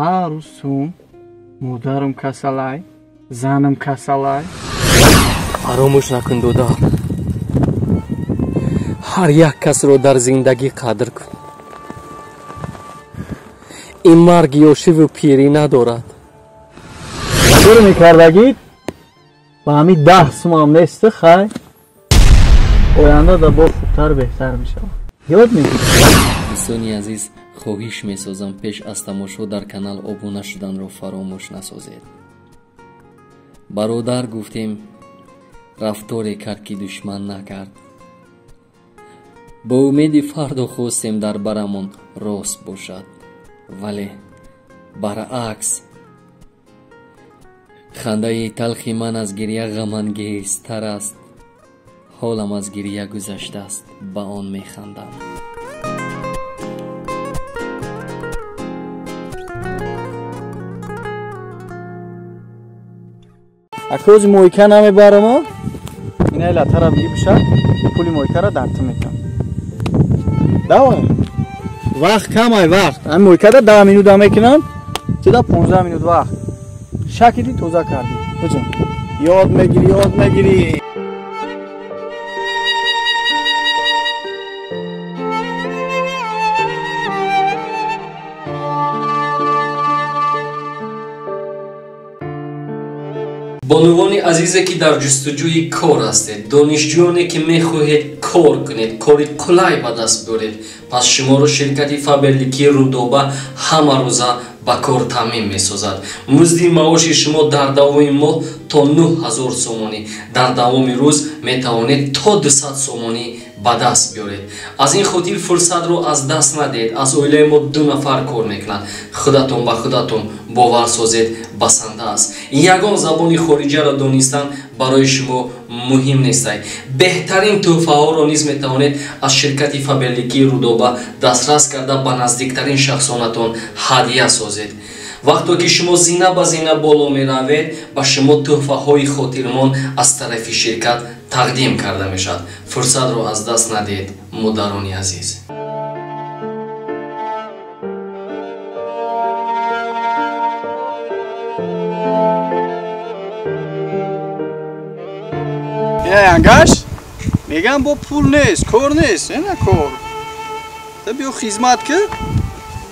ҳар рӯз сум модарам касалай, занам касалай. фаромӯш накун дода. ҳар як касро дар зиндагӣ қадр кун. ин марг ё шиву пирӣ надорад. фикр мекардагид ба ҳамин 10 сумам несту хай? оянда да бор хубтар беҳтар мешавад. ёд мегирӣ. дӯстони азиз, хоҳиш месозам пеш аз тамошо дар канал обуна шуданро фаромӯш насозед. бародар гуфтем, рафторе кард ки душман накард. ба умеди фарду хостем дар барамон рост бошад, вале баръакс. хандаи талхи ман аз гирья ғамангезтар аст. ҳолам аз гирья гузаштааст, ба он механдам. акози мойка намебарама? инай латара бигӣ бошад, пули мойкара дарту мекам. давай. вақт камай вақт. ҳамин мойкада 10 минут мекунам, чида 15 минут вақт. шакиди тоза карди. бачам. ёд мегирӣ. бонувони азизе ки дар ҷустуҷӯи кор ҳастед, донишҷӯёне ки мехоҳед кор кунед, кори қулай ба даст биёред, пас шуморо ширкати Фаберлики Рудоба ҳама рӯза ба кор таъмин месозад. музди маоши шумо дар давоми моҳ то 9000 сомонӣ, дар давоми рӯз метавонед то 200 сомонӣ ба даст биёред. аз ин хотир фурсатро аз даст надиҳед. аз оилаи мо 2 нафар кор мекунанд. худатон ба худатон бовар созед, басанда аст. ягон забони хориҷаро донистан барои шумо муҳим нестад. беҳтарин тӯҳфаҳоро низ метавонед аз ширкати Фаберлики Рудоба дастрас карда ба наздиктарин шахсонатон ҳадия созед. вақто ки шумо зина ба зина боло меравед, ба шумо тӯҳфаҳои хотирмон аз тарафи ширкат тақдим карда мешавад. фурсатро аз даст надиҳед, модарони азиз. ангаш мегам бо пул нест, кор нест, ина кор. Та биё хизмат кӣ,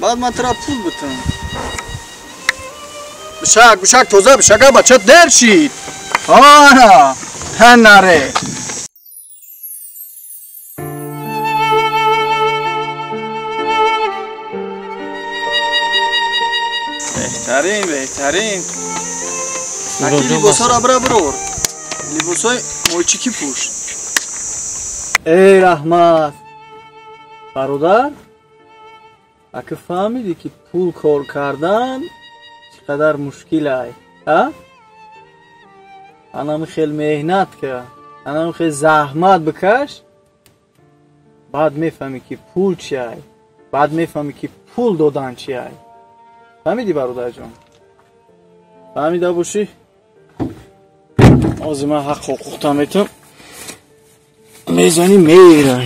баъд ман тара пул битам. бишак тоза бишака бача дер шид. Ана, ҳанаре. беҳтарин. Наки либосора бира бирор. либосой мойчики пуш. эй раҳмат. бародар, ака фаҳмидӣ ки пул кор кардан чӣ қадар мушкил ай? анам хел меҳнат кард, анам хел заҳмат бикаш, баъд мефаҳмӣ ки пул чӣ ай, баъд мефаҳмӣ ки пул додан чӣ ай. фаҳмидӣ бародарҷон? фаҳмида бошӣ? ҳозир ман ҳақ ҳуқуқта метавонам мезани меирад.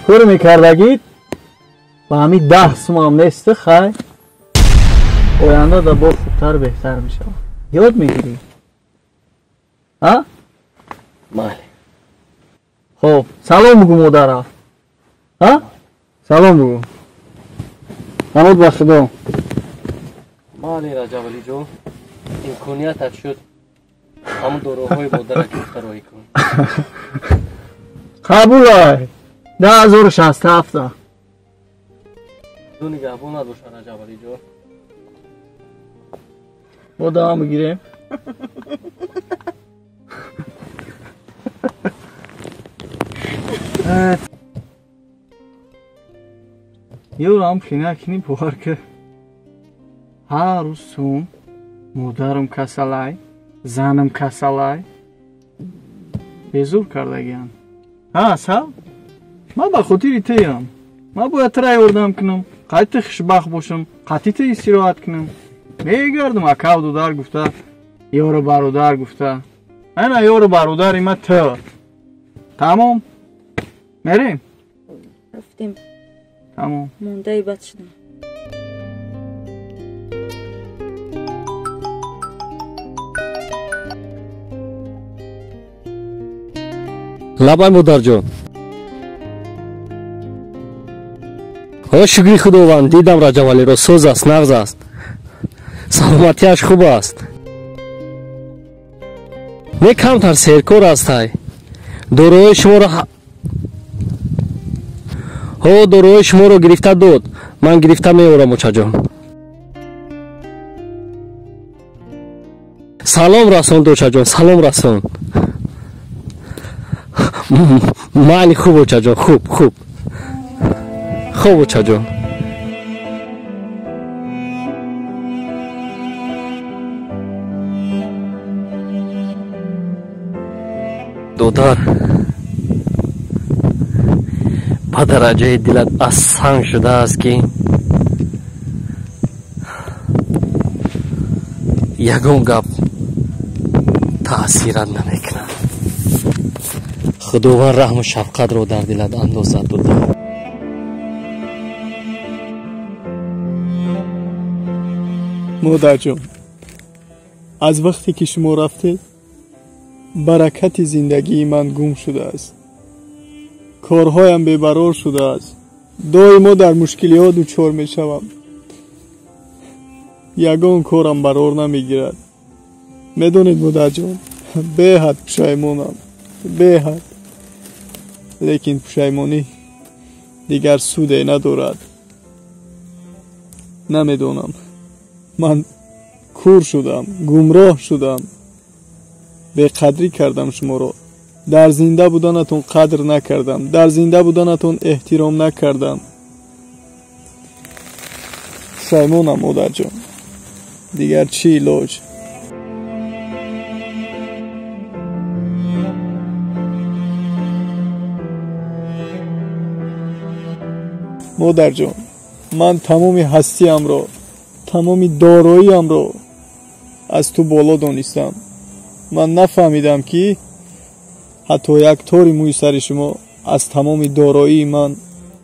фикр мекардагид ба ҳамин 10 сумам несту хай? оянда да бор хубтар беҳтар мешавад. ёд мегирӣ? бале. хоб, салом бугӯ модара. салом бугӯ. ҳамод ба худо. бале раҷабалиҷон, имкониятат шуд ҳамун дороҳои модарак ифтароӣ кун. қабул ай. 1067. ду нигаҳбон надбоша раҷабалиҷон. мо давом бигирем. ёрам кинакини бовар ки ҳар рӯз сум модарам касалай, занам касалай. безур кардагиам. сал ман ба хотири теям. ман бояд тара ёрдам кунам, қайта хушбахт бошам, қатита истироҳат кунам. мегардам акав додар гуфта, ёро бародар гуфта, انا یارو برادر ما تو تمام میریم رفتیم تمام مونده بد شدم. лабай модарҷон шукри худованд дидам раҷавалиро соз аст нағз аст саломатиаш хуб аст не камтар серкор астай дороҳои шуморо гирифта дод ман гирифта меорам очаҷон салом расон дочаҷон салом расон майли хуб очаҷон хуб очаҷон додар ба дараҷаи дилат аз санг шудааст ки ягон гап таъсират намекунад худованд раҳму шафқатро дар дилат андозад дода модарҷон аз вақте ки шумо рафтед баракати зиндагии ман гум шудааст корҳоям бебарор шудааст доимо дар мушкилиҳо дучор мешавам ягон корам барор намегирад медонед модарҷон беҳад пушаймонам беҳад лекин пушаймонӣ дигар суде надорад намедонам ман кур шудам гумроҳ шудам беқадрӣ кардам шуморо дар зинда буданатон қадр накардам дар зинда буданатон эҳтиром накардам пушаймонам модарҷон дигар чӣ илоҷ модарҷон ман тамоми ҳастиамро тамоми дороиамро аз ту боло донистам ман нафаҳмидам ки ҳатто як тори мӯи сари шумо аз тамоми дороии ман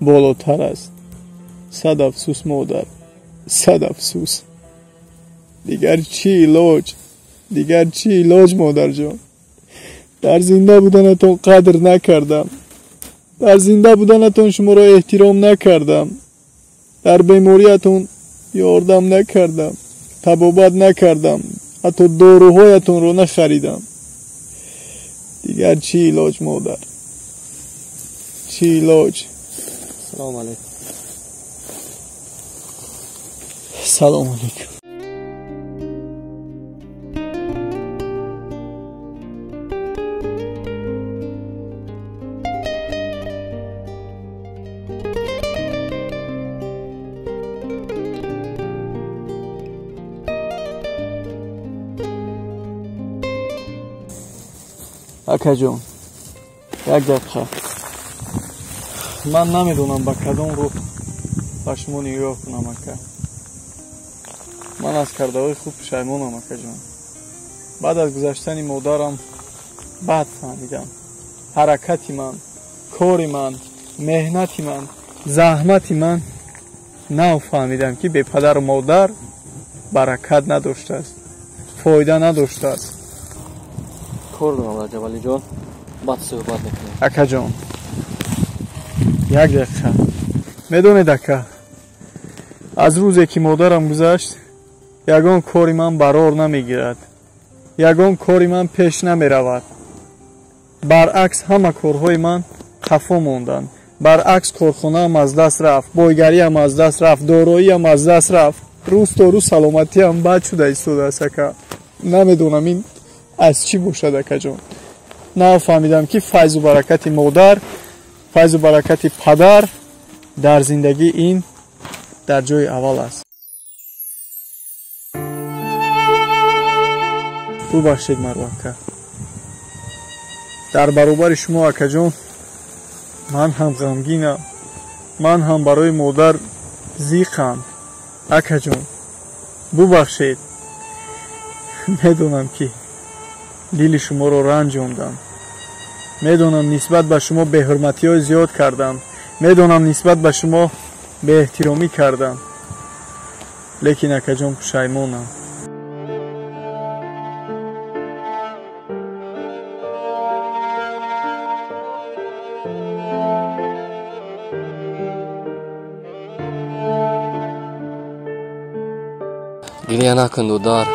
болотар аст сад афсӯс модар сад афсӯс дигар чӣ илоҷ модарҷон дар зинда буданатон қадр накардам дар зинда буданатон шуморо эҳтиром накардам дар бемориятон ёрдам накардам табобат накардам ҳатто доруҳоятонро нахаридам дигар чӣ илоҷ модар чӣ илоҷ салом алейкум салом алейкум акаҷон як дақиқа ман намедонам ба кадом рух ба шумо нигоҳ кунам ака ман аз кардаҳои худ пушаймонам акаҷон баъд аз гузаштани модарам баъд фаҳмидам ҳаракати ман кори ман меҳнати ман заҳмати ман нав фаҳмидам ки бе падару модар баракат надоштааст фоида надоштааст кор дорам раҷавалиҷон баъд суҳбат мекунем акаҷон як дақиқа медонед ака аз рӯзе ки модарам гузашт ягон кори ман барор намегирад ягон кори ман пеш намеравад баръакс ҳама корҳои ман қафо монданд баръакс корхонаам аз даст рафт бойгариам аз даст рафт дороиам аз даст рафт рӯз то рӯз саломатиам бад шуда истодааст ака намедонам ин аз чӣ бошад акаҷон нафаҳмидам ки файзу баракати модар файзу баракати падар дар зиндагӣ ин дар ҷои аввал аст бубахшед маро ака дар баробари шумо акаҷон ман ҳам ғамгинам ман ҳам барои модар зиқам акаҷон бубахшед медонам ки دل شما رو رنجوندم. میدونم نسبت به شما بی‌حرمتی‌های زیاد کردم. میدونم نسبت به شما بی احترامی کردم. لیکن اکجان پشیمانم. گریه نکن دودار.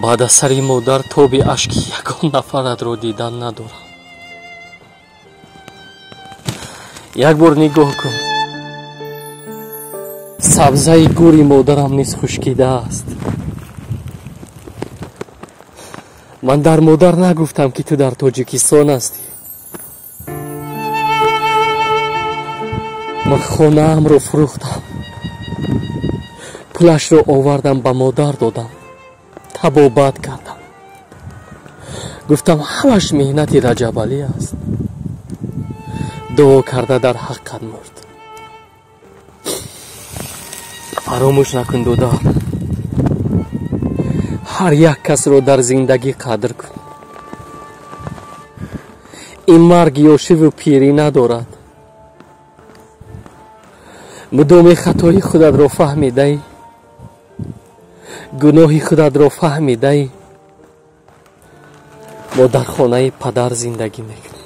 بعد از سری مادر توبی اشکی یگان نفرت رو دیدن ندارم. یک بار نگاه کن. سبزه گوری مادرم نیز خشکیده است. من در مادر نگفتم که تو در تاجیکستان هستی. من خانه ام رو فروختم. پولش رو آوردم به مادر دادم. تبابت کردم. گفتم همش مهنت رجب علی است. دعا کرده در حقت مرد. فراموش نکن دودار. هر یک کس رو در زندگی قدر کن. این مرگ یوشی و پیری ندارد. مدام خطای خودت رو فهمیده، گناهی خودت رو فهمیده، ما در خانه پدر زندگی میکنیم.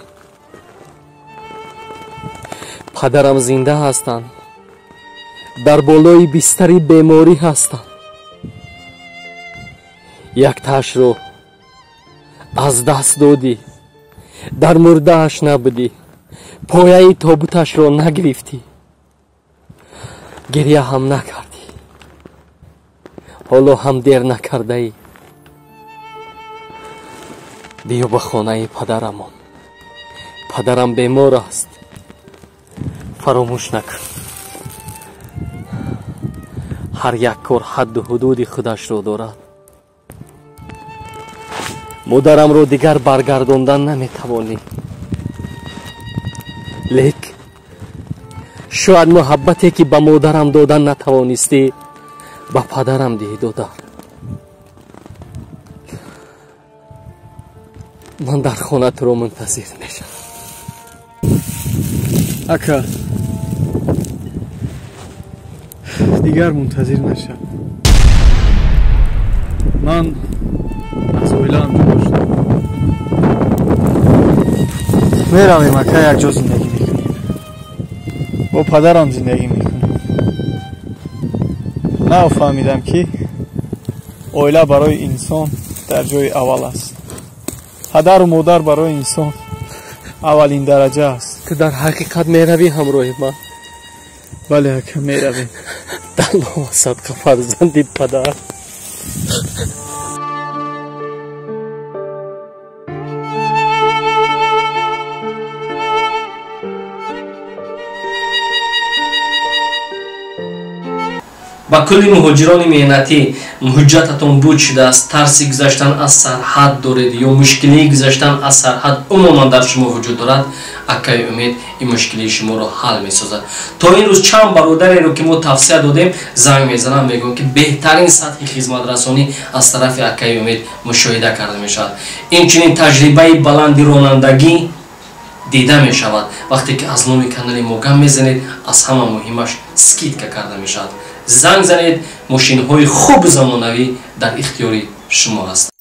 پدرم زنده هستند. در بالای بستری بیماری هستند. یک تاش رو از دست دادی. در مردهش نبودی. پایه تابوتش رو نگرفتی. گریه هم نکردی. حالا هم دیر نکرده ای. بیا به خانه پدرم. پدرم بیمار است. فراموش نکن. هر یک کار حد و حدود خودش رو دارد. مادرم رو دیگر برگرداندن نمیتوانی. لیک شاید محبتی که به مادرم دادن نتوانستی به پدرم دهی دودار. من در خانه تو رو منتظر میشم. اکا دیگر منتظر نشم. من از اویلام جدا شدم. میرویم اکا یک جا زندگی میکنیم. با پدرم زندگی میکنیم. نه فهمیدم که اویلا برای انسان در جای اول است. پدر و مادر برای انسان اولین درجه است. که در حقیقت میروی همراه من. بله اکا میرویم. در نام صدق فرزند پدر. با کلی مهاجران مهنتی حجتتون بود شده است. ترسی گذشتن از سرحد دارید یا مشکلی گذشتن از سرحد عموما در شما وجود دارد. اکای امید این مشکلی شما رو حل می سازد. تا این روز چند برادری رو که ما توصیه دادیم زنگ میزنم میگم که بهترین سطح خدمت رسانی از طرف اکای امید مشاهده کرده می شود. این چنین تجربه بلند رانندگی دیده می شود وقتی که از نام کانال ما گام میزنید. از همه مهمش سکیت کرده می شود. زنگ زنید. ماشین های خوب زمانوی در اختیار شما است.